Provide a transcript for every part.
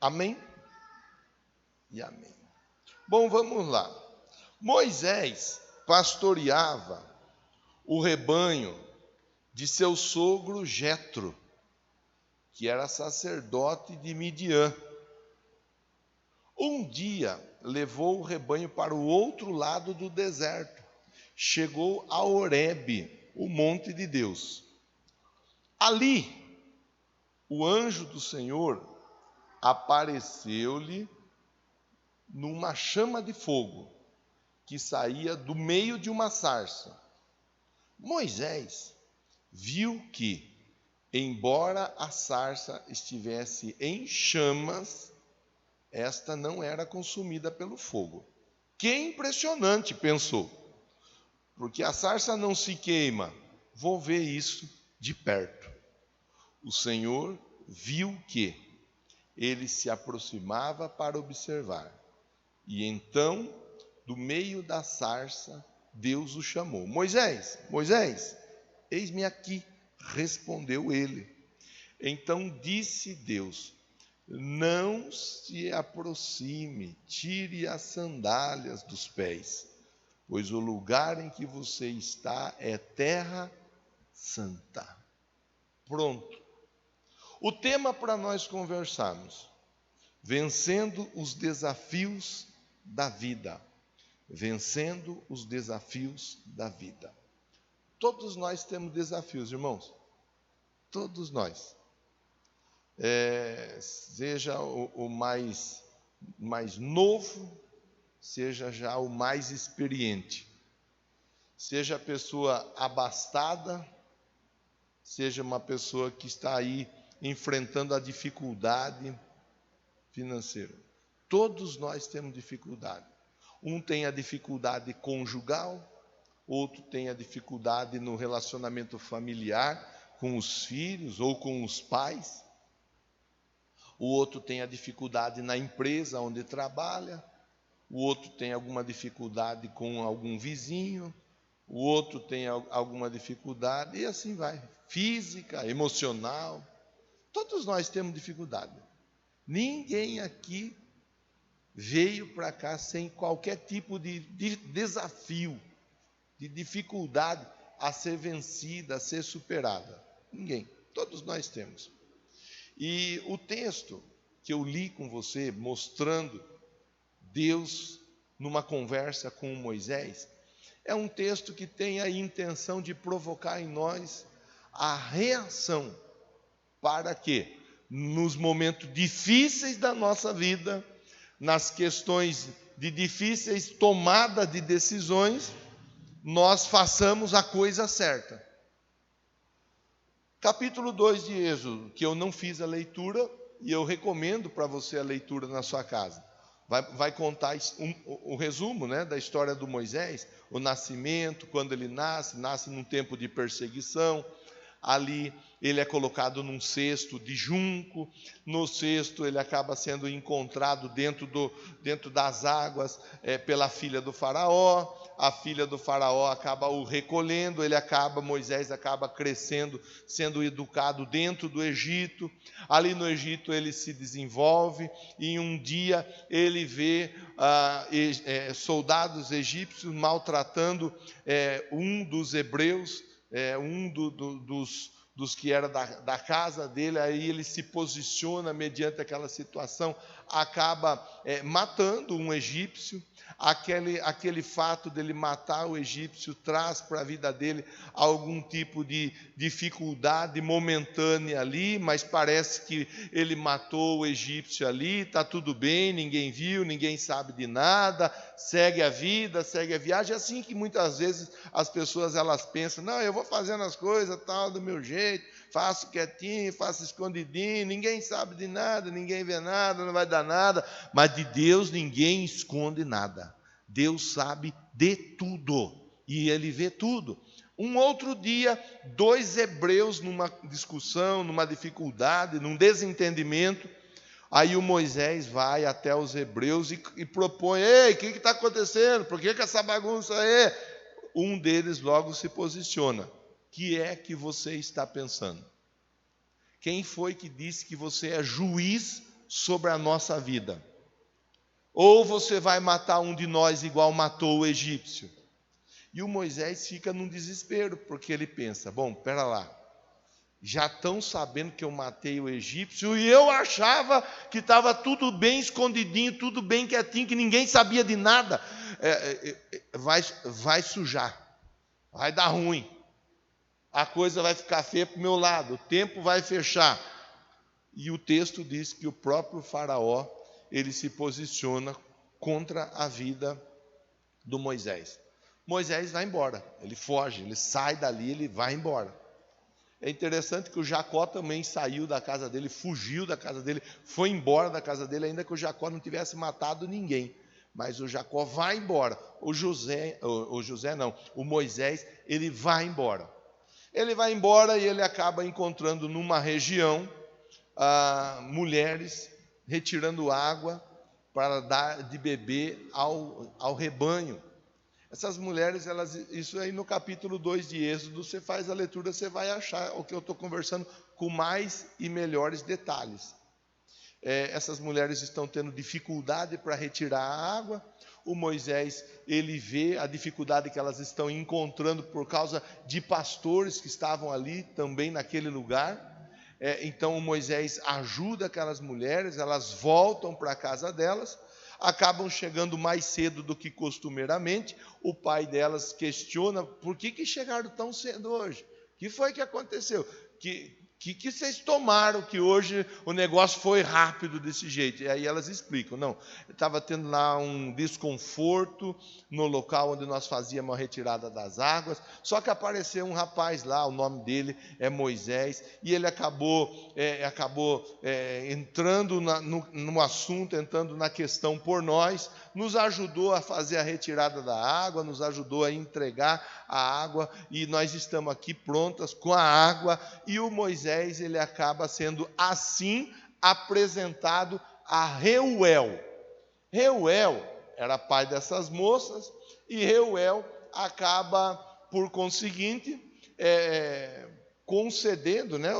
Amém? E amém. Bom, vamos lá. Moisés pastoreava o rebanho de seu sogro Jetro, que era sacerdote de Midian. Um dia levou o rebanho para o outro lado do deserto. Chegou a Horebe, o monte de Deus. Ali, o anjo do Senhor apareceu-lhe numa chama de fogo que saía do meio de uma sarça. Moisés viu que, embora a sarça estivesse em chamas, esta não era consumida pelo fogo. Que impressionante, pensou, porque a sarça não se queima. Vou ver isso de perto. O Senhor viu que ele se aproximava para observar. E então, do meio da sarça, Deus o chamou. Moisés, Moisés, eis-me aqui, respondeu ele. Então disse Deus: não se aproxime, tire as sandálias dos pés, pois o lugar em que você está é terra santa. Pronto. O tema para nós conversarmos: vencendo os desafios da vida. Vencendo os desafios da vida. Todos nós temos desafios, irmãos. Todos nós. Seja o mais novo, seja já o mais experiente. Seja a pessoa abastada, seja uma pessoa que está aí enfrentando a dificuldade financeira. Todos nós temos dificuldade. Um tem a dificuldade conjugal, outro tem a dificuldade no relacionamento familiar com os filhos ou com os pais. O outro tem a dificuldade na empresa onde trabalha. O outro tem alguma dificuldade com algum vizinho. O outro tem alguma dificuldade, e assim vai. Física, emocional. Todos nós temos dificuldade. Ninguém aqui veio para cá sem qualquer tipo de desafio, de dificuldade a ser vencida, a ser superada. Ninguém. Todos nós temos. E o texto que eu li com você, mostrando Deus numa conversa com Moisés, é um texto que tem a intenção de provocar em nós a reação para que, nos momentos difíceis da nossa vida, nas questões de difíceis tomadas de decisões, nós façamos a coisa certa. Capítulo 2 de Êxodo, que eu não fiz a leitura, e eu recomendo para você a leitura na sua casa. Vai contar o resumo, né, da história do Moisés, o nascimento, quando ele nasce num tempo de perseguição. Ali ele é colocado num cesto de junco. No cesto ele acaba sendo encontrado dentro das águas pela filha do faraó. A filha do faraó acaba o recolhendo. Moisés acaba crescendo, sendo educado dentro do Egito. Ali no Egito ele se desenvolve, e um dia ele vê soldados egípcios maltratando um dos hebreus, dos que era da casa dele. Aí ele se posiciona mediante aquela situação, acaba matando um egípcio. Aquele fato dele matar o egípcio traz para a vida dele algum tipo de dificuldade momentânea ali, mas parece que ele matou o egípcio ali, está tudo bem, ninguém viu, ninguém sabe de nada, segue a vida, segue a viagem. É assim que muitas vezes as pessoas elas pensam: não, eu vou fazendo as coisas tal do meu jeito, faço quietinho, faço escondidinho, ninguém sabe de nada, ninguém vê nada, não vai dar nada. Mas de Deus ninguém esconde nada. Deus sabe de tudo e Ele vê tudo. Um outro dia, 2 hebreus numa discussão, numa dificuldade, num desentendimento. Aí o Moisés vai até os hebreus e propõe: ei, o que está acontecendo? Por que essa bagunça aí? Um deles logo se posiciona: que é que você está pensando? Quem foi que disse que você é juiz sobre a nossa vida. Ou você vai matar um de nós igual matou o egípcio. E o Moisés fica num desespero, porque ele pensa, bom, pera lá, já estão sabendo que eu matei o egípcio e eu achava que estava tudo bem escondidinho, tudo bem quietinho, que ninguém sabia de nada. Vai sujar, vai dar ruim, a coisa vai ficar feia para o meu lado, o tempo vai fechar. E o texto diz que o próprio faraó, ele se posiciona contra a vida do Moisés. Moisés vai embora, ele foge, ele sai dali, ele vai embora. É interessante que o Jacó também saiu da casa dele, fugiu da casa dele, foi embora da casa dele, ainda que o Jacó não tivesse matado ninguém. Mas o Jacó vai embora. O Moisés, ele vai embora. Ele vai embora e ele acaba encontrando numa região mulheres retirando água para dar de beber ao rebanho. Essas mulheres, isso aí no capítulo 2 de Êxodo, você faz a leitura, você vai achar o que eu estou conversando com mais e melhores detalhes. Essas mulheres estão tendo dificuldade para retirar a água. O Moisés, ele vê a dificuldade que elas estão encontrando por causa de pastores que estavam ali também naquele lugar. Então o Moisés ajuda aquelas mulheres, elas voltam para a casa delas, acabam chegando mais cedo do que costumeiramente. O pai delas questiona, por que chegaram tão cedo hoje? O que foi que aconteceu? Que vocês tomaram que hoje o negócio foi rápido desse jeito? E aí elas explicam, não, estava tendo lá um desconforto no local onde nós fazíamos a retirada das águas, só que apareceu um rapaz lá, o nome dele é Moisés, e ele acabou entrando no assunto, entrando na questão por nós, nos ajudou a fazer a retirada da água, nos ajudou a entregar a água, e nós estamos aqui prontas com a água. E o Moisés, ele acaba sendo assim apresentado a Reuel. Reuel era pai dessas moças, e Reuel acaba, por conseguinte, concedendo, né,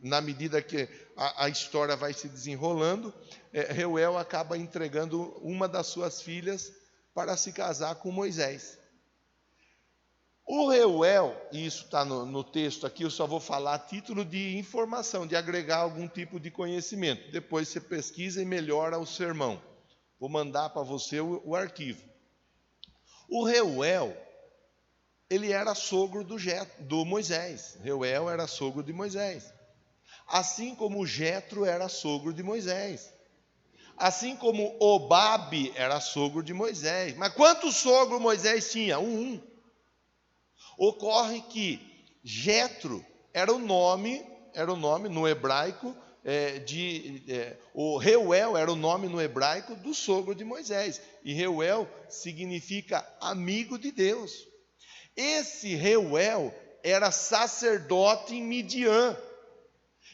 na medida que a história vai se desenrolando, Reuel acaba entregando uma das suas filhas para se casar com Moisés. O Reuel, e isso está no texto aqui, eu só vou falar a título de informação, de agregar algum tipo de conhecimento. Depois você pesquisa e melhora o sermão. Vou mandar para você o arquivo. O Reuel, ele era sogro do Moisés. Reuel era sogro de Moisés. Assim como Jetro era sogro de Moisés. Assim como Obabe era sogro de Moisés. Mas quantos sogros Moisés tinha? Um. Ocorre que Jetro era o nome no hebraico, o Reuel era o nome no hebraico do sogro de Moisés. E Reuel significa amigo de Deus. Esse Reuel era sacerdote em Midian.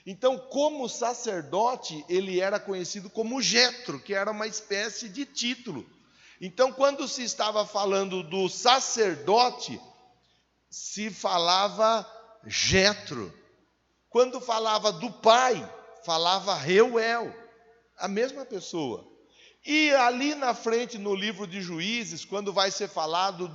Então, como sacerdote, ele era conhecido como Jetro, que era uma espécie de título. Então, quando se estava falando do sacerdote, se falava Jetro. Quando falava do pai, falava Reuel, a mesma pessoa. E ali na frente, no livro de Juízes, quando vai ser falado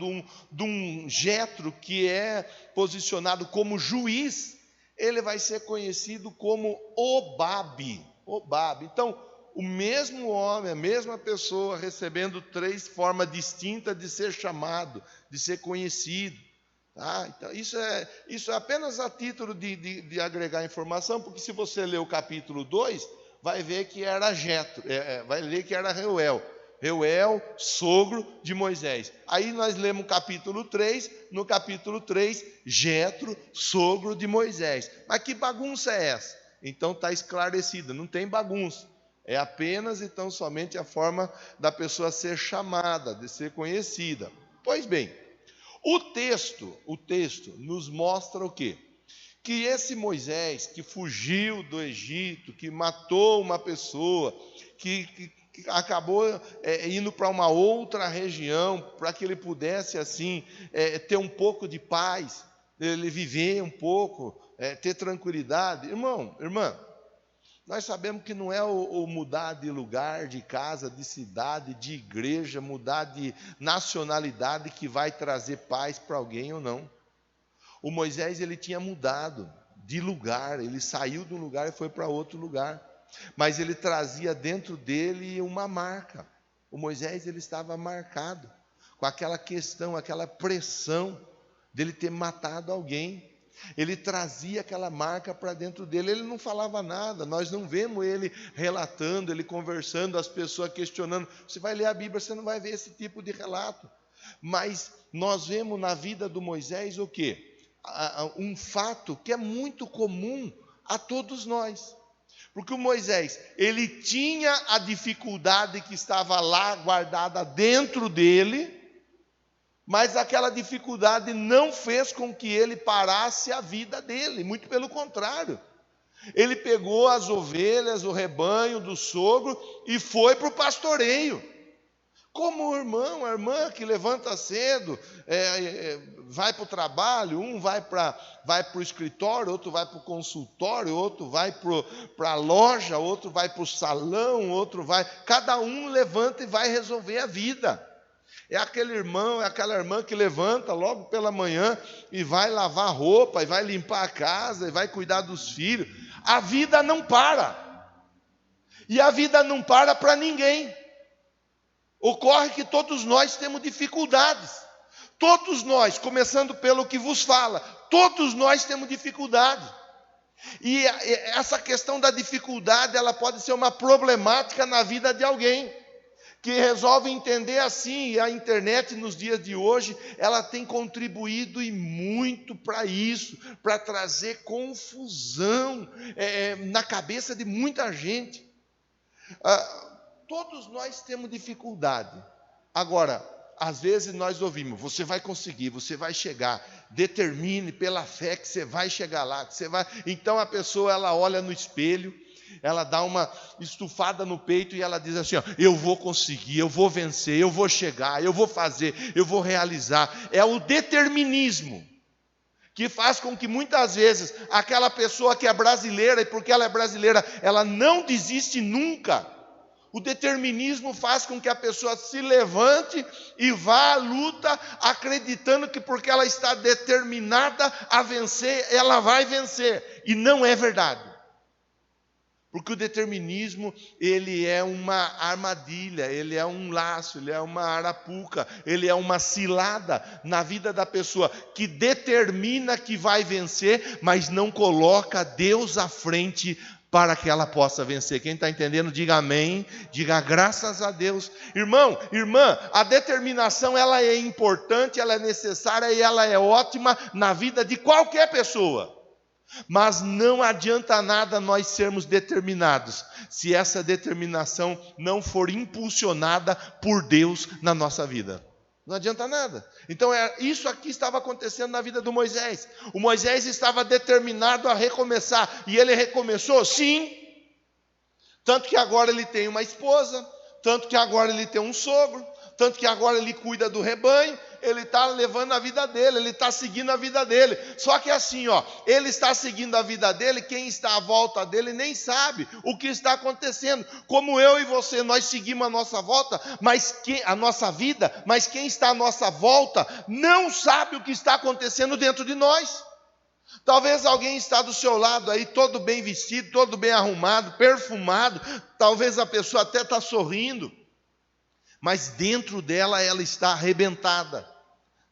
de um Jetro que é posicionado como juiz, ele vai ser conhecido como Obabe. Então, o mesmo homem, a mesma pessoa, recebendo 3 formas distintas de ser chamado, de ser conhecido. Tá? Então, isso é apenas a título de agregar informação, porque se você ler o capítulo 2, vai ver que era Jetro, vai ler que era Reuel. Reuel, sogro de Moisés. Aí nós lemos o capítulo 3, no capítulo 3, Jetro, sogro de Moisés. Mas que bagunça é essa? Então está esclarecida, não tem bagunça. É apenas, então, somente a forma da pessoa ser chamada, de ser conhecida. Pois bem, o texto nos mostra o quê? Que esse Moisés que fugiu do Egito, que matou uma pessoa, que acabou indo para uma outra região, para que ele pudesse assim ter um pouco de paz, ele viver um pouco, ter tranquilidade. Irmão, irmã, Nós sabemos que não é o mudar de lugar, de casa, de cidade, de igreja, mudar de nacionalidade que vai trazer paz para alguém ou não. O Moisés, ele tinha mudado de lugar, ele saiu de um lugar e foi para outro lugar. Mas ele trazia dentro dele uma marca. O Moisés, ele estava marcado com aquela questão, aquela pressão dele ter matado alguém. Ele trazia aquela marca para dentro dele, ele não falava nada, nós não vemos ele relatando, ele conversando, as pessoas questionando. Você vai ler a Bíblia, você não vai ver esse tipo de relato. Mas nós vemos na vida do Moisés o quê? Um fato que é muito comum a todos nós. Porque o Moisés, ele tinha a dificuldade que estava lá guardada dentro dele, mas aquela dificuldade não fez com que ele parasse a vida dele, muito pelo contrário. Ele pegou as ovelhas, o rebanho do sogro e foi para o pastoreio. Como o irmão, a irmã que levanta cedo, vai para o trabalho, um vai para o escritório, outro vai para o consultório, outro vai para a loja, outro vai para o salão, outro vai... Cada um levanta e vai resolver a vida. É aquele irmão, é aquela irmã que levanta logo pela manhã e vai lavar roupa, e vai limpar a casa, e vai cuidar dos filhos. A vida não para. E a vida não para ninguém. Ocorre que todos nós temos dificuldades. Todos nós, começando pelo que vos fala, todos nós temos dificuldade. E essa questão da dificuldade, ela pode ser uma problemática na vida de alguém que resolve entender assim. E a internet nos dias de hoje, ela tem contribuído e muito para isso, para trazer confusão na cabeça de muita gente. Todos nós temos dificuldade. Agora, às vezes nós ouvimos: você vai conseguir, você vai chegar, determine pela fé que você vai chegar lá, que você vai... Então a pessoa, ela olha no espelho, ela dá uma estufada no peito e ela diz assim: ó, eu vou conseguir, eu vou vencer, eu vou chegar, eu vou fazer, eu vou realizar. É o determinismo que faz com que muitas vezes aquela pessoa que é brasileira, e porque ela é brasileira, ela não desiste nunca. O determinismo faz com que a pessoa se levante e vá à luta, acreditando que porque ela está determinada a vencer, ela vai vencer. E não é verdade. Porque o determinismo, ele é uma armadilha, ele é um laço, ele é uma arapuca, ele é uma cilada na vida da pessoa, que determina que vai vencer, mas não coloca Deus à frente para que ela possa vencer. Quem está entendendo, diga amém, diga graças a Deus. Irmão, irmã, a determinação, ela é importante, ela é necessária e ela é ótima na vida de qualquer pessoa. Mas não adianta nada nós sermos determinados, se essa determinação não for impulsionada por Deus na nossa vida. Não adianta nada. Então isso aqui estava acontecendo na vida do Moisés. O Moisés estava determinado a recomeçar. E ele recomeçou? Sim. Tanto que agora ele tem uma esposa, tanto que agora ele tem um sogro, tanto que agora ele cuida do rebanho. Ele está levando a vida dele, ele está seguindo a vida dele. Só que assim, ó, ele está seguindo a vida dele, quem está à volta dele nem sabe o que está acontecendo. Como eu e você, nós seguimos a nossa volta, a nossa vida, mas quem está à nossa volta não sabe o que está acontecendo dentro de nós. Talvez alguém está do seu lado aí, todo bem vestido, todo bem arrumado, perfumado, talvez a pessoa até está sorrindo, mas dentro dela ela está arrebentada.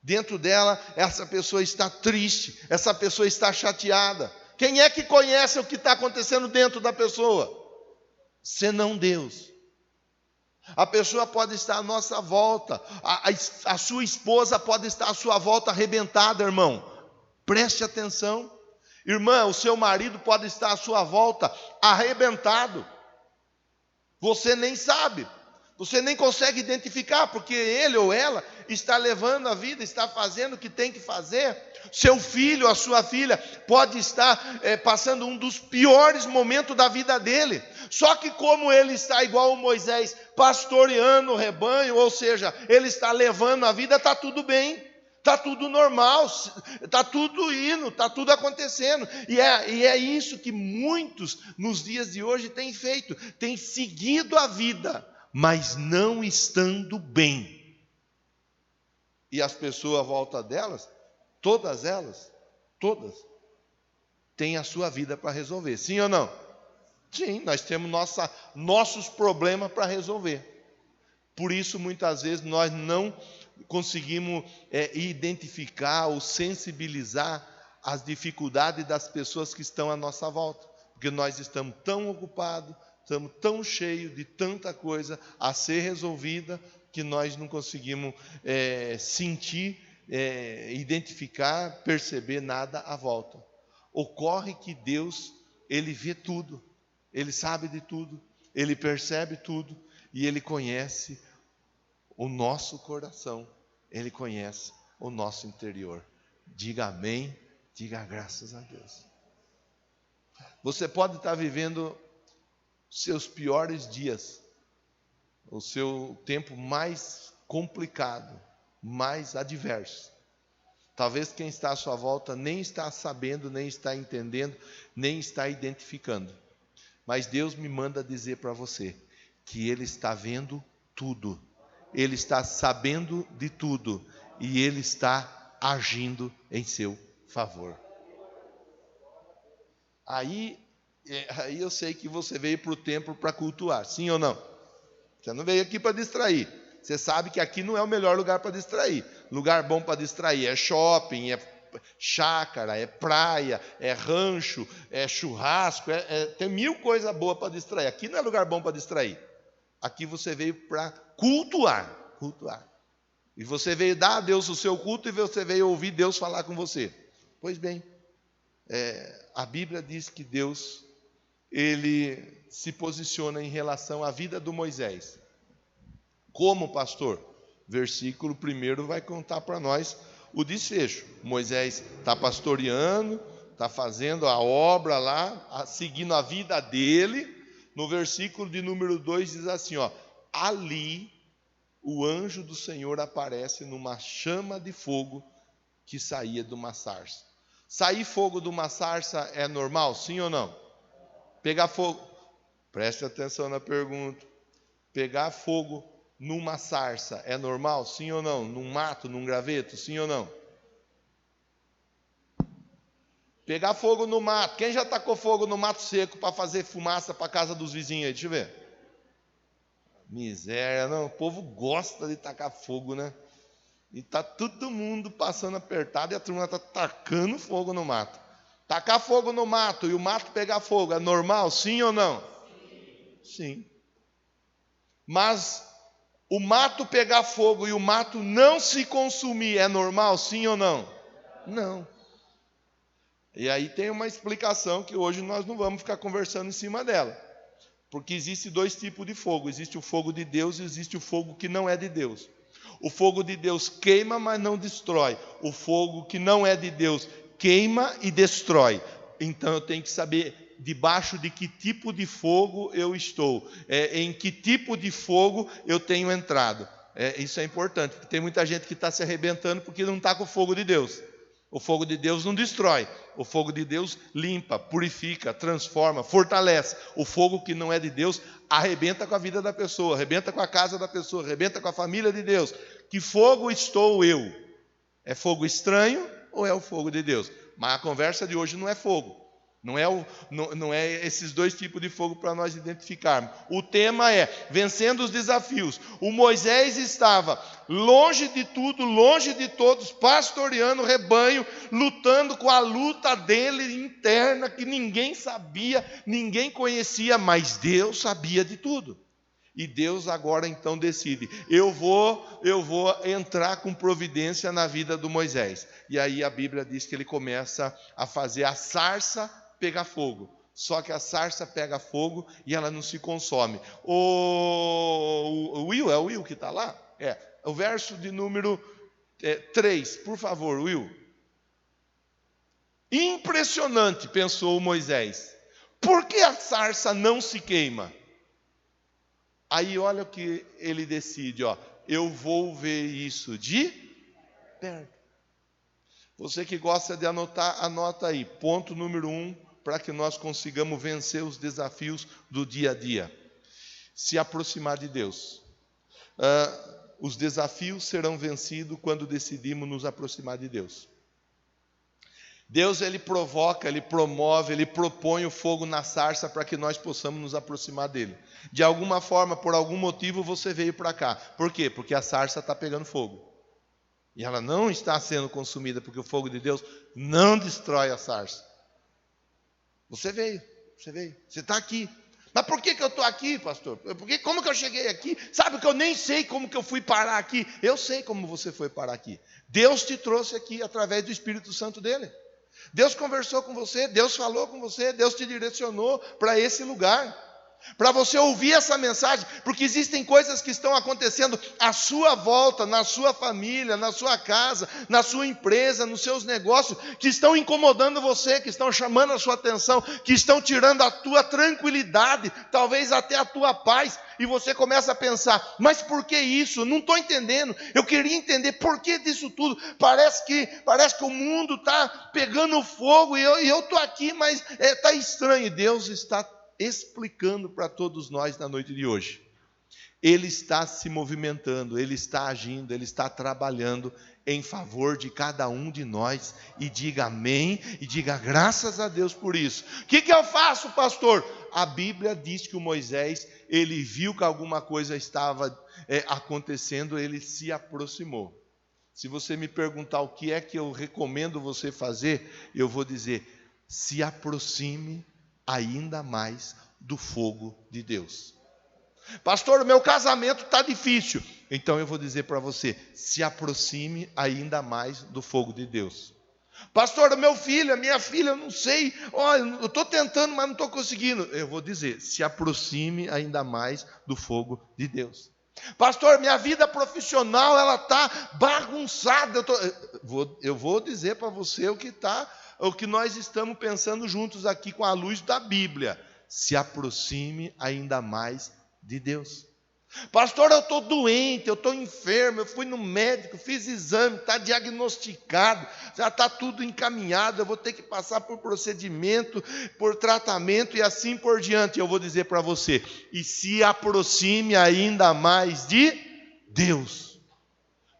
Dentro dela essa pessoa está triste, essa pessoa está chateada. Quem é que conhece o que está acontecendo dentro da pessoa? Senão Deus. A pessoa pode estar à nossa volta, a sua esposa pode estar à sua volta arrebentada, irmão. Preste atenção. Irmã, o seu marido pode estar à sua volta arrebentado. Você nem sabe. Você nem consegue identificar, porque ele ou ela está levando a vida, está fazendo o que tem que fazer. Seu filho, a sua filha, pode estar passando um dos piores momentos da vida dele. Só que como ele está igual o Moisés, pastoreando o rebanho, ou seja, ele está levando a vida, está tudo bem. Está tudo normal, está tudo indo, está tudo acontecendo. E é isso que muitos nos dias de hoje têm feito. Têm seguido a vida, mas não estando bem. E as pessoas à volta delas, todas têm a sua vida para resolver. Sim ou não? Sim, nós temos nossos problemas para resolver. Por isso, muitas vezes, nós não conseguimos identificar ou sensibilizar as dificuldades das pessoas que estão à nossa volta. Porque nós estamos tão ocupados, estamos tão cheios de tanta coisa a ser resolvida, que nós não conseguimos sentir, identificar, perceber nada à volta. Ocorre que Deus, Ele vê tudo, Ele sabe de tudo, Ele percebe tudo e Ele conhece o nosso coração, Ele conhece o nosso interior. Diga amém, diga graças a Deus. Você pode estar vivendo seus piores dias, o seu tempo mais complicado, mais adverso. Talvez quem está à sua volta nem está sabendo, nem está entendendo, nem está identificando. Mas Deus me manda dizer para você que Ele está vendo tudo. Ele está sabendo de tudo e Ele está agindo em seu favor. Aí eu sei que você veio para o templo para cultuar, sim ou não? Você não veio aqui para distrair. Você sabe que aqui não é o melhor lugar para distrair. Lugar bom para distrair é shopping, é chácara, é praia, é rancho, é churrasco, tem mil coisas boas para distrair. Aqui não é lugar bom para distrair. Aqui você veio para cultuar. E você veio dar a Deus o seu culto e você veio ouvir Deus falar com você. Pois bem, a Bíblia diz que Deus, Ele se posiciona em relação à vida do Moisés. Como, pastor? Versículo 1 vai contar para nós o desfecho. Moisés está pastoreando, está fazendo a obra lá, seguindo a vida dele. No versículo de número 2 diz assim, ali o anjo do Senhor aparece numa chama de fogo que saía de uma sarça. Sair fogo de uma sarça é normal, sim ou não? Pegar fogo, preste atenção na pergunta. Pegar fogo numa sarça é normal, sim ou não? Num mato, num graveto, sim ou não? Pegar fogo no mato. Quem já tacou fogo no mato seco para fazer fumaça para a casa dos vizinhos aí? Deixa eu ver. Miséria, não. O povo gosta de tacar fogo, né? E tá todo mundo passando apertado e a turma está tacando fogo no mato. Tacar fogo no mato e o mato pegar fogo é normal, sim ou não? Sim. Mas o mato pegar fogo e o mato não se consumir é normal, sim ou não? Não. E aí tem uma explicação que hoje nós não vamos ficar conversando em cima dela. Porque existe dois tipos de fogo. Existe o fogo de Deus e existe o fogo que não é de Deus. O fogo de Deus queima, mas não destrói. O fogo que não é de Deus queima e destrói. Então eu tenho que saber debaixo de que tipo de fogo eu estou. Em que tipo de fogo eu tenho entrado. Isso é importante, porque tem muita gente que está se arrebentando porque não está com o fogo de Deus. O fogo de Deus não destrói, o fogo de Deus limpa, purifica, transforma, fortalece. O fogo que não é de Deus arrebenta com a vida da pessoa, arrebenta com a casa da pessoa, arrebenta com a família de Deus. Que fogo estou eu? É fogo estranho ou é o fogo de Deus? Mas a conversa de hoje não é fogo. Não é esses dois tipos de fogo para nós identificarmos. O tema é vencendo os desafios. O Moisés estava longe de tudo, longe de todos, pastoreando o rebanho, lutando com a luta dele interna, que ninguém sabia, ninguém conhecia, mas Deus sabia de tudo. E Deus agora então decide, eu vou entrar com providência na vida do Moisés. E aí a Bíblia diz que ele começa a fazer a sarça pegar fogo. Só que a sarça pega fogo e ela não se consome. O Will que está lá? O verso de número 3, por favor, Will. Impressionante, pensou Moisés. Por que a sarça não se queima? Aí olha o que ele decide, eu vou ver isso de perto. Você que gosta de anotar, anota aí. Ponto número 1, para que nós consigamos vencer os desafios do dia a dia. Se aproximar de Deus. Os desafios serão vencidos quando decidimos nos aproximar de Deus. Deus, Ele provoca, Ele promove, Ele propõe o fogo na sarça para que nós possamos nos aproximar dEle. De alguma forma, por algum motivo, você veio para cá. Por quê? Porque a sarça está pegando fogo. E ela não está sendo consumida, porque o fogo de Deus não destrói a sarça. Você veio, você está aqui. Mas por que eu estou aqui, pastor? Como que eu cheguei aqui? Sabe que eu nem sei como que eu fui parar aqui. Eu sei como você foi parar aqui. Deus te trouxe aqui através do Espírito Santo dele. Deus conversou com você, Deus falou com você, Deus te direcionou para esse lugar. Para você ouvir essa mensagem, porque existem coisas que estão acontecendo à sua volta, na sua família, na sua casa, na sua empresa, nos seus negócios, que estão incomodando você, que estão chamando a sua atenção, que estão tirando a tua tranquilidade, talvez até a tua paz, e você começa a pensar, mas por que isso? Não estou entendendo, eu queria entender por que disso tudo. Parece que o mundo está pegando fogo, e eu estou aqui, mas está estranho. Deus está explicando para todos nós na noite de hoje. Ele está se movimentando, Ele está agindo, Ele está trabalhando em favor de cada um de nós. E diga amém, e diga graças a Deus por isso. O que eu faço, pastor? A Bíblia diz que o Moisés, ele viu que alguma coisa estava acontecendo, ele se aproximou. Se você me perguntar o que é que eu recomendo você fazer, eu vou dizer, se aproxime ainda mais do fogo de Deus. Pastor, o meu casamento está difícil. Então eu vou dizer para você, se aproxime ainda mais do fogo de Deus. Pastor, o meu filho, a minha filha, eu não sei, eu estou tentando, mas não estou conseguindo. Eu vou dizer, se aproxime ainda mais do fogo de Deus. Pastor, minha vida profissional, ela está bagunçada. Eu vou dizer para você o que nós estamos pensando juntos aqui com a luz da Bíblia. Se aproxime ainda mais de Deus. Pastor, eu estou doente, eu estou enfermo, eu fui no médico, fiz exame, está diagnosticado, já está tudo encaminhado, eu vou ter que passar por procedimento, por tratamento e assim por diante. Eu vou dizer para você, e se aproxime ainda mais de Deus.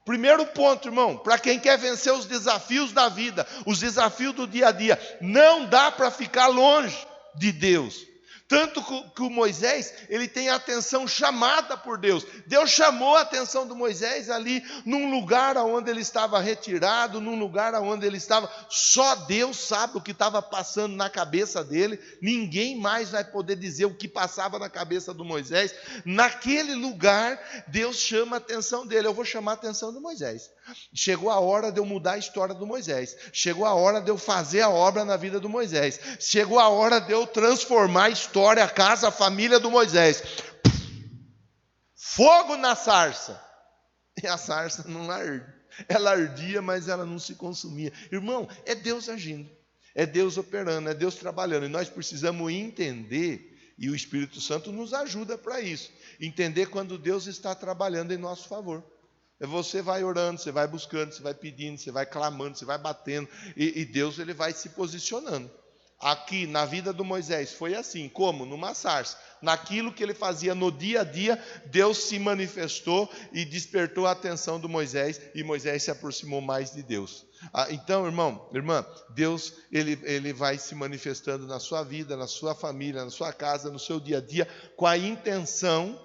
Primeiro ponto, irmão, para quem quer vencer os desafios da vida, os desafios do dia a dia, não dá para ficar longe de Deus. Tanto que o Moisés, ele tem a atenção chamada por Deus. Deus chamou a atenção do Moisés ali, num lugar onde ele estava retirado, num lugar onde ele estava. Só Deus sabe o que estava passando na cabeça dele. Ninguém mais vai poder dizer o que passava na cabeça do Moisés. Naquele lugar, Deus chama a atenção dele. Eu vou chamar a atenção do Moisés. Chegou a hora de eu mudar a história do Moisés. Chegou a hora de eu fazer a obra na vida do Moisés. Chegou a hora de eu transformar a história, a casa, a família do Moisés. Fogo na sarça. E a sarça não ardia. Ela ardia, mas ela não se consumia. Irmão, é Deus agindo. É Deus operando, é Deus trabalhando. E nós precisamos entender, e o Espírito Santo nos ajuda para isso. Entender quando Deus está trabalhando em nosso favor. Você vai orando, você vai buscando, você vai pedindo, você vai clamando, você vai batendo, e Deus, ele vai se posicionando. Aqui na vida do Moisés foi assim, como? Numa sarça. Naquilo que ele fazia no dia a dia, Deus se manifestou e despertou a atenção do Moisés, e Moisés se aproximou mais de Deus. Então, irmão, irmã, Deus, ele vai se manifestando na sua vida, na sua família, na sua casa, no seu dia a dia, com a intenção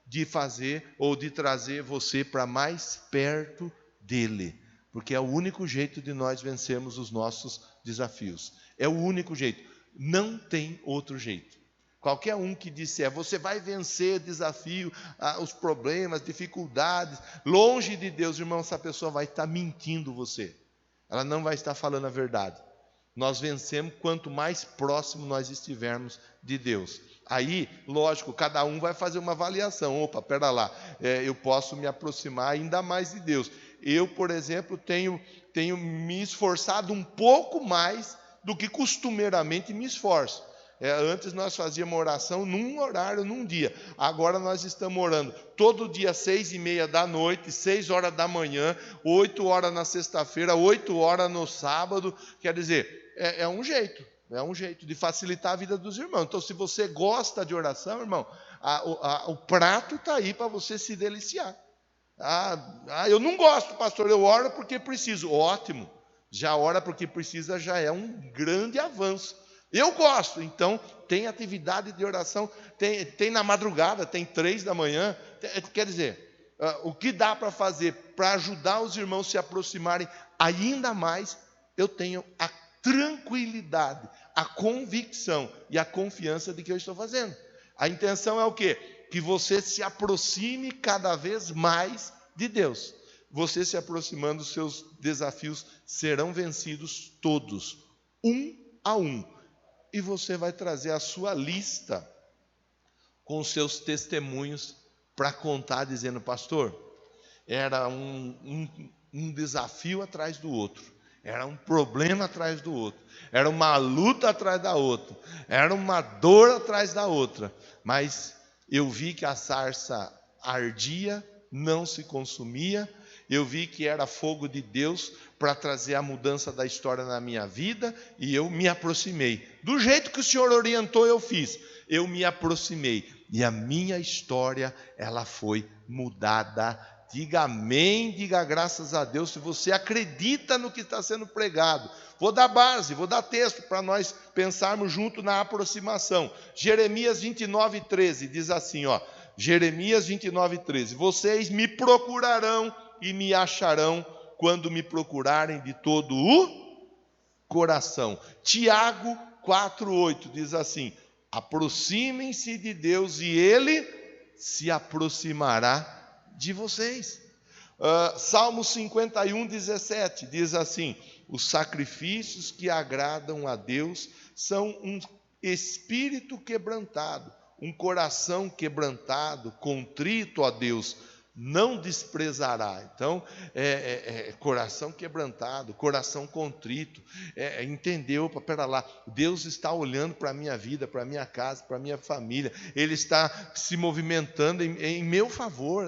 de fazer ou de trazer você para mais perto dele. Porque é o único jeito de nós vencermos os nossos desafios. É o único jeito. Não tem outro jeito. Qualquer um que disser, você vai vencer desafio, os problemas, dificuldades, longe de Deus, irmão, essa pessoa vai estar mentindo você. Ela não vai estar falando a verdade. Nós vencemos quanto mais próximo nós estivermos de Deus. Aí, lógico, cada um vai fazer uma avaliação. Opa, pera lá, eu posso me aproximar ainda mais de Deus. Eu, por exemplo, tenho me esforçado um pouco mais do que costumeiramente me esforço. Antes nós fazíamos oração num horário, num dia. Agora nós estamos orando todo dia, 6:30 da noite, 6 horas da manhã, 8 horas na sexta-feira, 8 horas no sábado. Quer dizer, é um jeito de facilitar a vida dos irmãos. Então, se você gosta de oração, irmão, o prato está aí para você se deliciar. Eu não gosto, pastor, eu oro porque preciso. Ótimo, já ora porque precisa, já é um grande avanço. Eu gosto, então tem atividade de oração, tem na madrugada, tem 3 da manhã. Quer dizer, o que dá para fazer para ajudar os irmãos a se aproximarem ainda mais, eu tenho a tranquilidade, a convicção e a confiança de que eu estou fazendo. A intenção é o quê? Que você se aproxime cada vez mais de Deus. Você se aproximando, os seus desafios serão vencidos todos, um a um. E você vai trazer a sua lista com os seus testemunhos para contar, dizendo: pastor, era um desafio atrás do outro, era um problema atrás do outro, era uma luta atrás da outra, era uma dor atrás da outra, mas eu vi que a sarça ardia, não se consumia. Eu vi que era fogo de Deus para trazer a mudança da história na minha vida, e eu me aproximei. Do jeito que o Senhor orientou, eu fiz. Eu me aproximei, e a minha história, ela foi mudada. Diga amém, diga graças a Deus, se você acredita no que está sendo pregado. Vou dar base, vou dar texto para nós pensarmos junto na aproximação. Jeremias 29:13 diz assim, Jeremias 29:13: vocês me procurarão e me acharão quando me procurarem de todo o coração. Tiago 4:8 diz assim: aproximem-se de Deus e Ele se aproximará de vocês. Salmo 51:17 diz assim: os sacrifícios que agradam a Deus são um espírito quebrantado, um coração quebrantado, contrito a Deus não desprezará. Então, coração quebrantado, coração contrito, entendeu? Pera lá, Deus está olhando para a minha vida, para a minha casa, para a minha família, Ele está se movimentando em meu favor,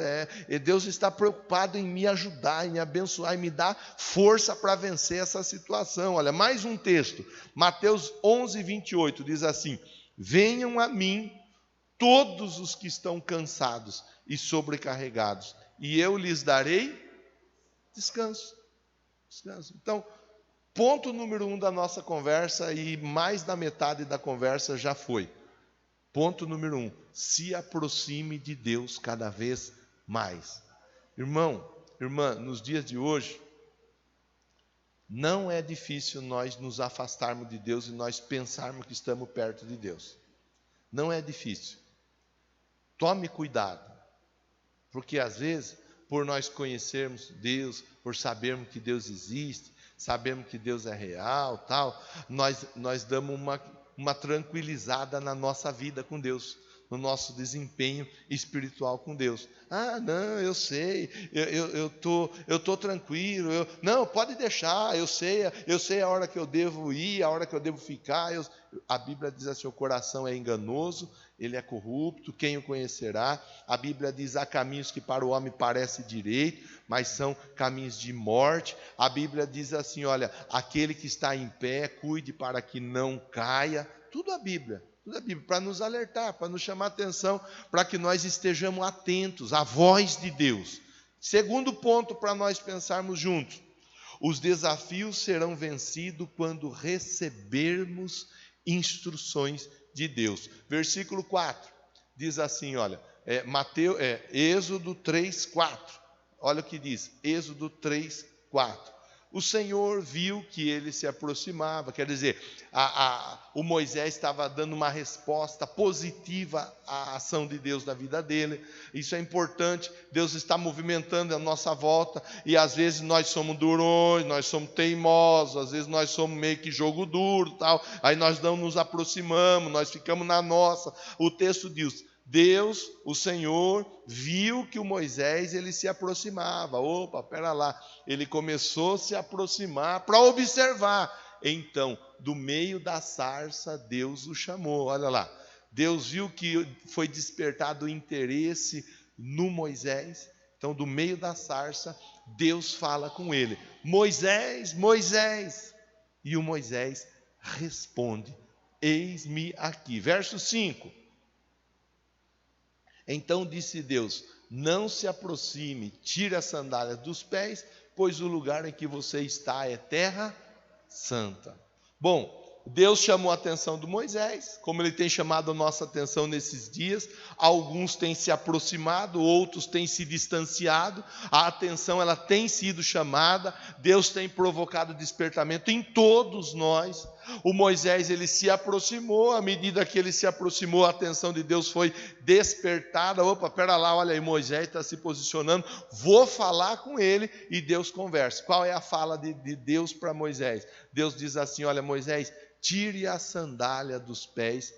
Deus está preocupado em me ajudar, em me abençoar, em me dar força para vencer essa situação. Olha, mais um texto, Mateus 11:28 diz assim: venham a mim todos os que estão cansados e sobrecarregados, e eu lhes darei descanso. Então, ponto número 1 da nossa conversa, e mais da metade da conversa já foi. Ponto número 1, se aproxime de Deus cada vez mais. Irmão, irmã, nos dias de hoje, não é difícil nós nos afastarmos de Deus e nós pensarmos que estamos perto de Deus. Não é difícil. Tome cuidado, porque às vezes, por nós conhecermos Deus, por sabermos que Deus existe, sabemos que Deus é real, tal, nós damos uma tranquilizada na nossa vida com Deus, no nosso desempenho espiritual com Deus. Não, eu sei, eu tô tranquilo, não, pode deixar, eu sei a hora que eu devo ir, a hora que eu devo ficar. A Bíblia diz assim: o coração é enganoso, ele é corrupto, quem o conhecerá? A Bíblia diz: há caminhos que para o homem parecem direito, mas são caminhos de morte. A Bíblia diz assim, olha, aquele que está em pé, cuide para que não caia. Tudo a Bíblia, para nos alertar, para nos chamar a atenção, para que nós estejamos atentos à voz de Deus. Segundo ponto para nós pensarmos juntos: os desafios serão vencidos quando recebermos instruções de Deus. Versículo 4 diz assim, olha, Êxodo 3:4. Olha o que diz, Êxodo 3:4. O Senhor viu que ele se aproximava, quer dizer, o Moisés estava dando uma resposta positiva à ação de Deus na vida dele. Isso é importante. Deus está movimentando a nossa volta, e às vezes nós somos durões, nós somos teimosos, às vezes nós somos meio que jogo duro, tal. Aí nós não nos aproximamos, nós ficamos na nossa. O texto diz: Deus, o Senhor, viu que o Moisés, ele se aproximava. Opa, pera lá. Ele começou a se aproximar para observar. Então, do meio da sarça, Deus o chamou. Olha lá, Deus viu que foi despertado o interesse no Moisés. Então, do meio da sarça, Deus fala com ele: Moisés, Moisés. E o Moisés responde: eis-me aqui. Verso 5. Então disse Deus: não se aproxime, tire as sandálias dos pés, pois o lugar em que você está é terra santa. Bom, Deus chamou a atenção do Moisés, como Ele tem chamado a nossa atenção nesses dias. Alguns têm se aproximado, outros têm se distanciado. A atenção, ela tem sido chamada. Deus tem provocado despertamento em todos nós. O Moisés, ele se aproximou. À medida que ele se aproximou, a atenção de Deus foi despertada. Opa, pera lá, olha aí, Moisés está se posicionando, vou falar com ele. E Deus conversa. Qual é a fala de Deus para Moisés? Deus diz assim: olha, Moisés, tire a sandália dos pés,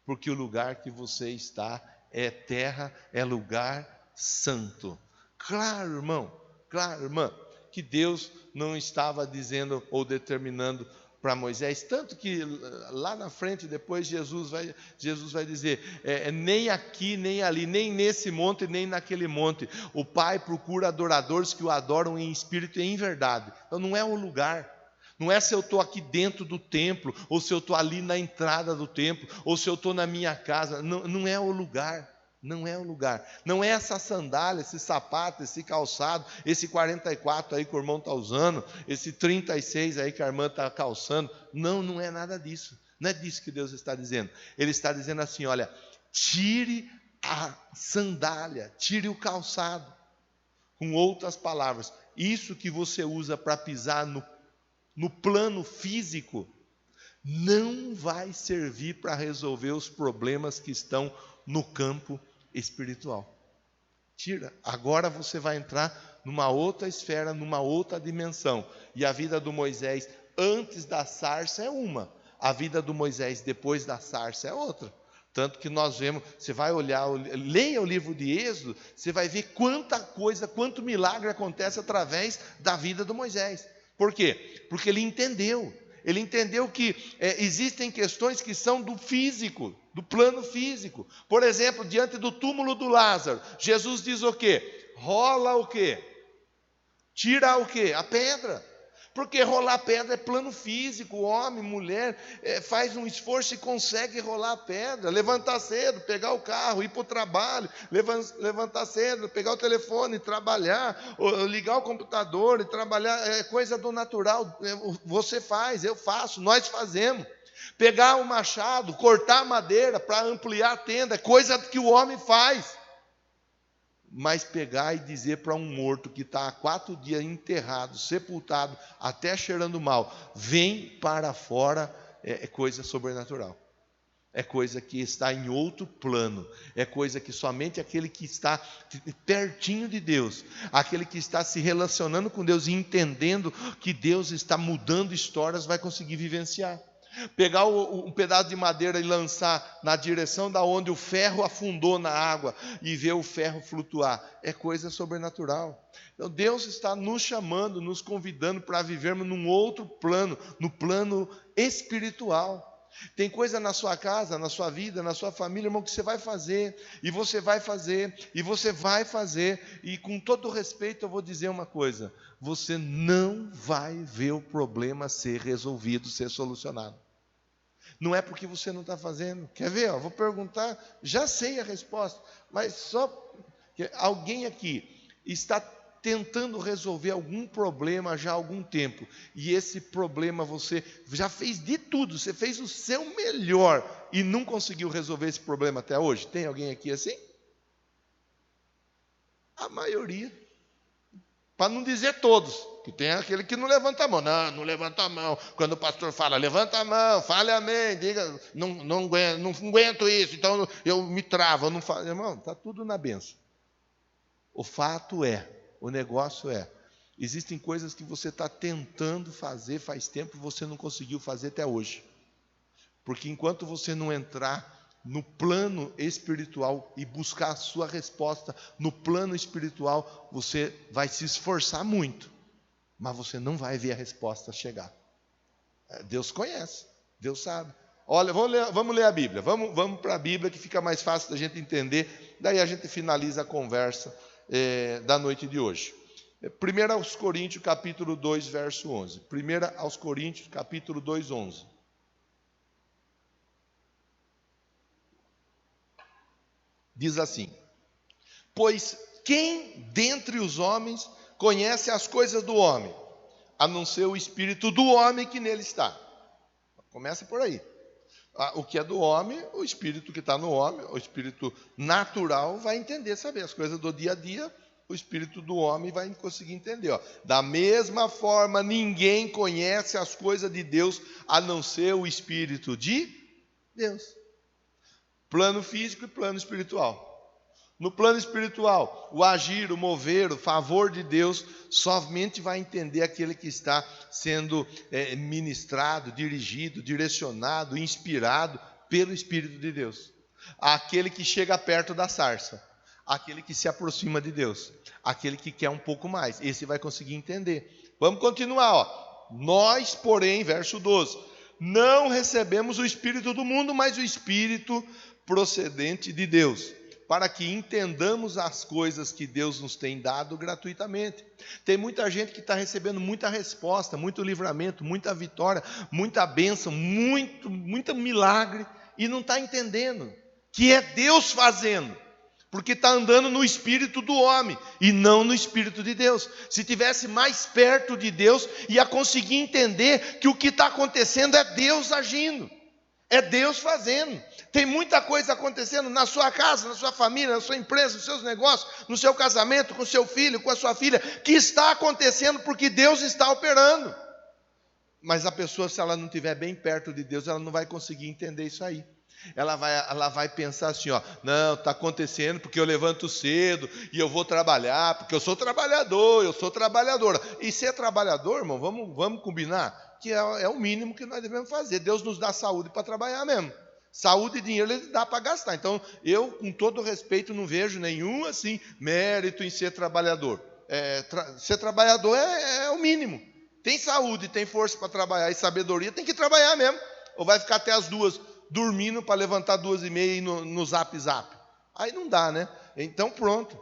porque o lugar que você está é terra, é lugar santo. Claro, irmão, claro, irmã, que Deus não estava dizendo ou determinando para Moisés, tanto que lá na frente, depois Jesus vai dizer, nem aqui, nem ali, nem nesse monte, nem naquele monte, o Pai procura adoradores que o adoram em espírito e em verdade. Então não é o lugar. Não é se eu estou aqui dentro do templo, ou se eu estou ali na entrada do templo, ou se eu estou na minha casa. Não é o lugar, não é o lugar. Não é essa sandália, esse sapato, esse calçado, esse 44 aí que o irmão está usando, esse 36 aí que a irmã está calçando. Não é nada disso. Não é disso que Deus está dizendo. Ele está dizendo assim: olha, tire a sandália, tire o calçado. Com outras palavras, isso que você usa para pisar no plano físico, não vai servir para resolver os problemas que estão no campo espiritual. Tira, agora você vai entrar numa outra esfera, numa outra dimensão. E a vida do Moisés antes da sarça é uma, a vida do Moisés depois da sarça é outra. Tanto que nós vemos, você vai olhar, leia o livro de Êxodo, você vai ver quanta coisa, quanto milagre acontece através da vida do Moisés. Por quê? Porque ele entendeu que existem questões que são do físico, do plano físico. Por exemplo, diante do túmulo do Lázaro, Jesus diz o quê? Rola o quê? Tira o quê? A pedra. Porque rolar pedra é plano físico. Homem, mulher, faz um esforço e consegue rolar a pedra. Levantar cedo, pegar o carro, ir para o trabalho. Levantar cedo, pegar o telefone, trabalhar. Ou ligar o computador e trabalhar. É coisa do natural. Você faz, eu faço, nós fazemos. Pegar o machado, cortar a madeira para ampliar a tenda. É coisa que o homem faz. Mas pegar e dizer para um morto que está há 4 dias enterrado, sepultado, até cheirando mal, vem para fora, é coisa sobrenatural. É coisa que está em outro plano. É coisa que somente aquele que está pertinho de Deus, aquele que está se relacionando com Deus e entendendo que Deus está mudando histórias, vai conseguir vivenciar. Pegar um pedaço de madeira e lançar na direção da onde o ferro afundou na água e ver o ferro flutuar, é coisa sobrenatural. Então Deus está nos chamando, nos convidando para vivermos num outro plano, no plano espiritual. Tem coisa na sua casa, na sua vida, na sua família, irmão, que você vai fazer, e você vai fazer, e você vai fazer, e com todo respeito eu vou dizer uma coisa: você não vai ver o problema ser resolvido, ser solucionado. Não é porque você não está fazendo. Quer ver? Vou perguntar, já sei a resposta, mas só que alguém aqui está tentando resolver algum problema já há algum tempo, e esse problema você já fez de tudo, você fez o seu melhor e não conseguiu resolver esse problema até hoje? Tem alguém aqui assim? A maioria, para não dizer todos, que tem aquele que não levanta a mão. Não levanta a mão. Quando o pastor fala, levanta a mão, fale amém, diga, não aguento isso, então eu me travo, eu não falo. Irmão, está tudo na benção. O fato é, o negócio é, existem coisas que você está tentando fazer faz tempo e você não conseguiu fazer até hoje. Porque enquanto você não entrar no plano espiritual e buscar a sua resposta no plano espiritual, você vai se esforçar muito, mas você não vai ver a resposta chegar. Deus conhece, Deus sabe. Olha, vamos ler a Bíblia. Vamos para a Bíblia, que fica mais fácil da gente entender. Daí a gente finaliza a conversa da noite de hoje. 1 aos Coríntios, capítulo 2, verso 11. 1 aos Coríntios, capítulo 2, 11. Diz assim: pois quem dentre os homens conhece as coisas do homem, a não ser o espírito do homem que nele está? Começa por aí. O que é do homem, o espírito que está no homem, o espírito natural vai entender, saber as coisas do dia a dia. O espírito do homem vai conseguir entender. Ó. Da mesma forma, ninguém conhece as coisas de Deus a não ser o espírito de Deus. Plano físico e plano espiritual. No plano espiritual, o agir, o mover, o favor de Deus somente vai entender aquele que está sendo ministrado, dirigido, direcionado, inspirado pelo Espírito de Deus. Aquele que chega perto da sarça, aquele que se aproxima de Deus, aquele que quer um pouco mais, esse vai conseguir entender. Vamos continuar, ó. Nós, porém, verso 12, não recebemos o Espírito do mundo, mas o Espírito procedente de Deus, para que entendamos as coisas que Deus nos tem dado gratuitamente. Tem muita gente que está recebendo muita resposta, muito livramento, muita vitória, muita bênção, muito milagre, e não está entendendo que é Deus fazendo, porque está andando no espírito do homem e não no espírito de Deus. Se tivesse mais perto de Deus, ia conseguir entender que o que está acontecendo é Deus agindo, é Deus fazendo. Tem muita coisa acontecendo na sua casa, na sua família, na sua empresa, nos seus negócios, no seu casamento, com o seu filho, com a sua filha, que está acontecendo porque Deus está operando. Mas a pessoa, se ela não estiver bem perto de Deus, ela não vai conseguir entender isso aí. Ela vai pensar assim, ó, não, está acontecendo porque eu levanto cedo e eu vou trabalhar, porque eu sou trabalhador, eu sou trabalhadora. E ser trabalhador, irmão, vamos combinar, que é o mínimo que nós devemos fazer. Deus nos dá saúde para trabalhar mesmo. Saúde e dinheiro Ele dá para gastar. Então, eu, com todo respeito, não vejo nenhum assim mérito em ser trabalhador. Ser trabalhador é o mínimo. Tem saúde, tem força para trabalhar e sabedoria, tem que trabalhar mesmo. Ou vai ficar até as 2 dormindo para levantar 2h30 e ir no zap. Aí não dá, né? Então pronto.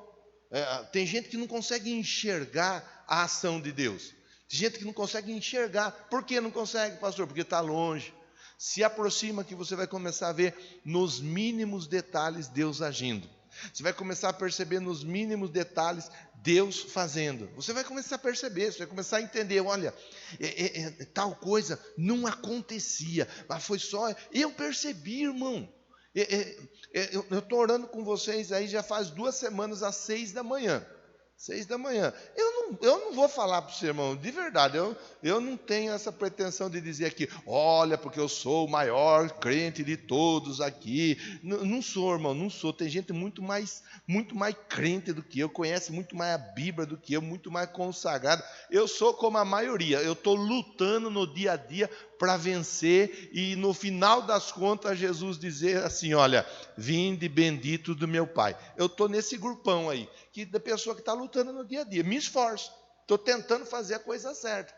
Tem gente que não consegue enxergar a ação de Deus. Tem gente que não consegue enxergar. Por que não consegue, pastor? Porque está longe. Se aproxima que você vai começar a ver nos mínimos detalhes Deus agindo. Você vai começar a perceber nos mínimos detalhes Deus fazendo. Você vai começar a perceber, você vai começar a entender, olha, tal coisa não acontecia, mas foi só... Eu percebi, irmão. Eu estou orando com vocês aí já faz 2 semanas às 6 da manhã. 6 da manhã. Eu não vou falar para você, irmão, de verdade, eu não tenho essa pretensão de dizer aqui, olha, porque eu sou o maior crente de todos aqui. Não sou, irmão, não sou. Tem gente muito mais crente do que eu, conhece muito mais a Bíblia do que eu, muito mais consagrado. Eu sou como a maioria, eu estou lutando no dia a dia para vencer e no final das contas Jesus dizer assim, olha, vinde bendito do meu Pai. Eu estou nesse grupão aí, da pessoa que está lutando no dia a dia, me esforço, estou tentando fazer a coisa certa.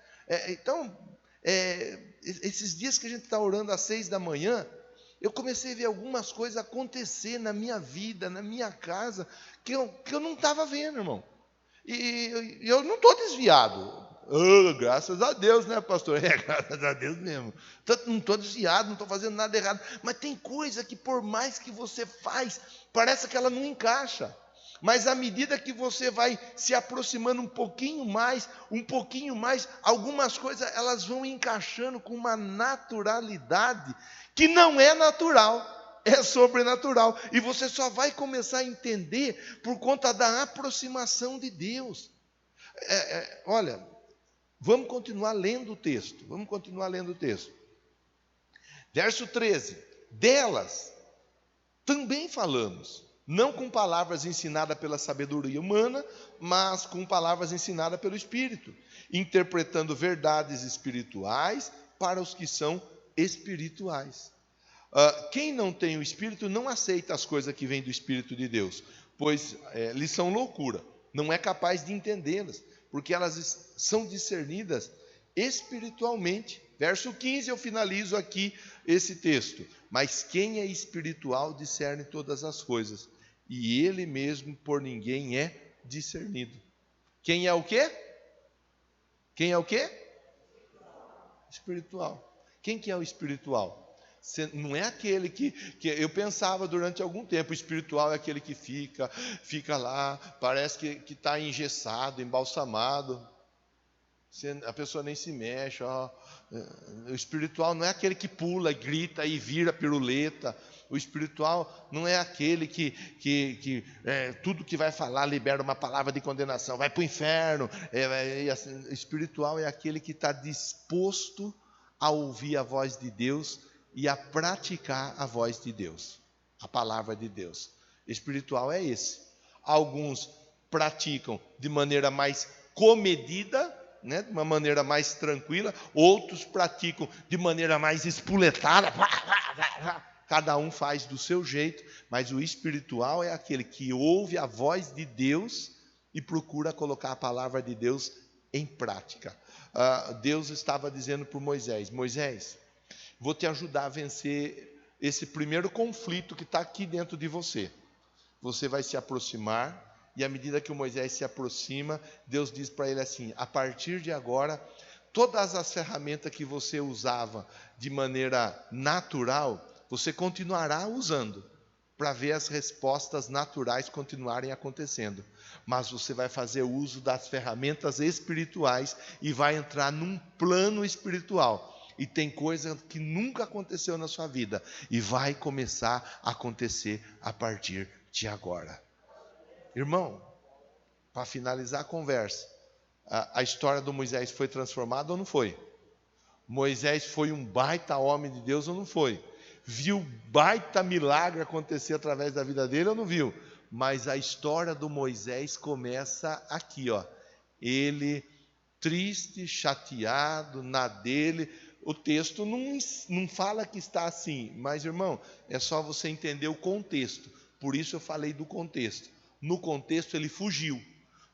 Então, esses dias que a gente está orando às 6 da manhã, eu comecei a ver algumas coisas acontecer na minha vida, na minha casa, que eu não estava vendo, irmão. E eu não estou desviado. Graças a Deus, né, pastor? Graças a Deus mesmo. Não estou desviado, não estou fazendo nada errado. Mas tem coisa que por mais que você faz, parece que ela não encaixa. Mas à medida que você vai se aproximando um pouquinho mais, algumas coisas elas vão encaixando com uma naturalidade que não é natural, é sobrenatural. E você só vai começar a entender por conta da aproximação de Deus. Olha, vamos continuar lendo o texto. Verso 13. Delas também falamos, não com palavras ensinadas pela sabedoria humana, mas com palavras ensinadas pelo Espírito, interpretando verdades espirituais para os que são espirituais. Quem não tem o Espírito não aceita as coisas que vêm do Espírito de Deus, pois lhes são loucura, não é capaz de entendê-las, porque elas são discernidas espiritualmente. Verso 15, eu finalizo aqui esse texto. Mas quem é espiritual discerne todas as coisas, e ele mesmo por ninguém é discernido. Quem é o quê? Quem é o quê? Espiritual. Quem que é o espiritual? Não é aquele que eu pensava durante algum tempo, o espiritual é aquele que fica lá, parece que está engessado, embalsamado, a pessoa nem se mexe. O espiritual não é aquele que pula, grita e vira piruleta. O espiritual não é aquele que tudo que vai falar libera uma palavra de condenação, vai para o inferno. O espiritual é aquele que está disposto a ouvir a voz de Deus e a praticar a voz de Deus, a palavra de Deus. Espiritual é esse. Alguns praticam de maneira mais comedida, de uma maneira mais tranquila, outros praticam de maneira mais espoletada, cada um faz do seu jeito, mas o espiritual é aquele que ouve a voz de Deus e procura colocar a palavra de Deus em prática. Deus estava dizendo para Moisés: Moisés, vou te ajudar a vencer esse primeiro conflito que está aqui dentro de você. Você vai se aproximar, e à medida que o Moisés se aproxima, Deus diz para ele assim: a partir de agora, todas as ferramentas que você usava de maneira natural, você continuará usando, para ver as respostas naturais continuarem acontecendo. Mas você vai fazer uso das ferramentas espirituais e vai entrar num plano espiritual. E tem coisa que nunca aconteceu na sua vida e vai começar a acontecer a partir de agora. Irmão, para finalizar a conversa, a história do Moisés foi transformada ou não foi? Moisés foi um baita homem de Deus ou não foi? Viu baita milagre acontecer através da vida dele ou não viu? Mas a história do Moisés começa aqui, ele triste, chateado, na dele. O texto não fala que está assim, mas irmão, é só você entender o contexto. Por isso eu falei do contexto. No contexto ele fugiu.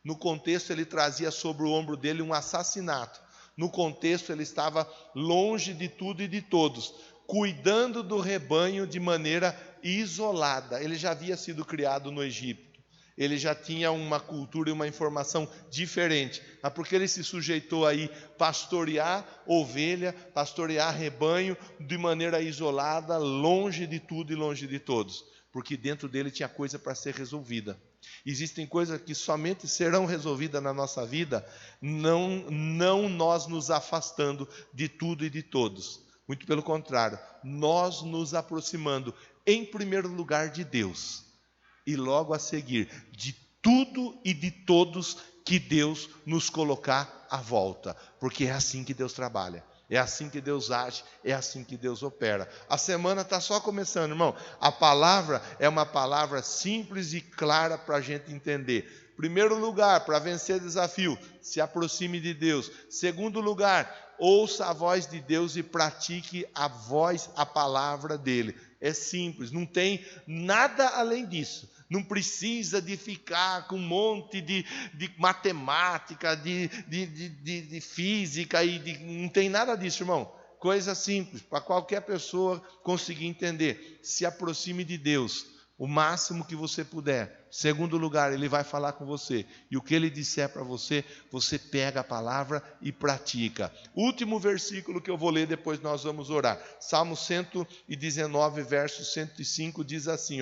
No contexto ele trazia sobre o ombro dele um assassinato. No contexto ele estava longe de tudo e de todos, cuidando do rebanho de maneira isolada. Ele já havia sido criado no Egito. Ele já tinha uma cultura e uma informação diferente. Mas porque ele se sujeitou aí pastorear ovelha, pastorear rebanho de maneira isolada, longe de tudo e longe de todos. Porque dentro dele tinha coisa para ser resolvida. Existem coisas que somente serão resolvidas na nossa vida, não nós nos afastando de tudo e de todos. Muito pelo contrário, nós nos aproximando em primeiro lugar de Deus. E logo a seguir, de tudo e de todos que Deus nos colocar à volta. Porque é assim que Deus trabalha, é assim que Deus age, é assim que Deus opera. A semana está só começando, irmão. A palavra é uma palavra simples e clara para a gente entender. Primeiro lugar, para vencer desafio, se aproxime de Deus. Segundo lugar, ouça a voz de Deus e pratique a palavra dele. É simples, não tem nada além disso. Não precisa de ficar com um monte de matemática, de física, não tem nada disso, irmão. Coisa simples, para qualquer pessoa conseguir entender. Se aproxime de Deus, o máximo que você puder. Segundo lugar, Ele vai falar com você. E o que Ele disser para você, você pega a palavra e pratica. Último versículo que eu vou ler, depois nós vamos orar. Salmo 119, verso 105, diz assim,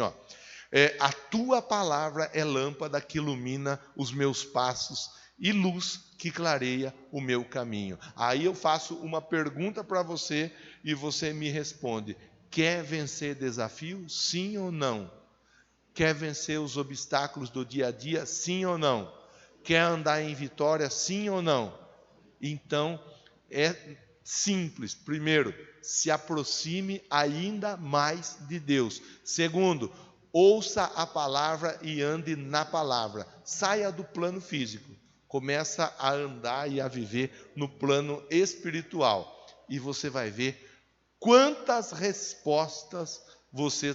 a tua palavra é lâmpada que ilumina os meus passos e luz que clareia o meu caminho. Aí eu faço uma pergunta para você e você me responde: quer vencer desafio? Sim ou não? Quer vencer os obstáculos do dia a dia? Sim ou não? Quer andar em vitória? Sim ou não? Então, é simples. Primeiro, se aproxime ainda mais de Deus. Segundo, ouça a palavra e ande na palavra. Saia do plano físico. Começa a andar e a viver no plano espiritual. E você vai ver quantas respostas você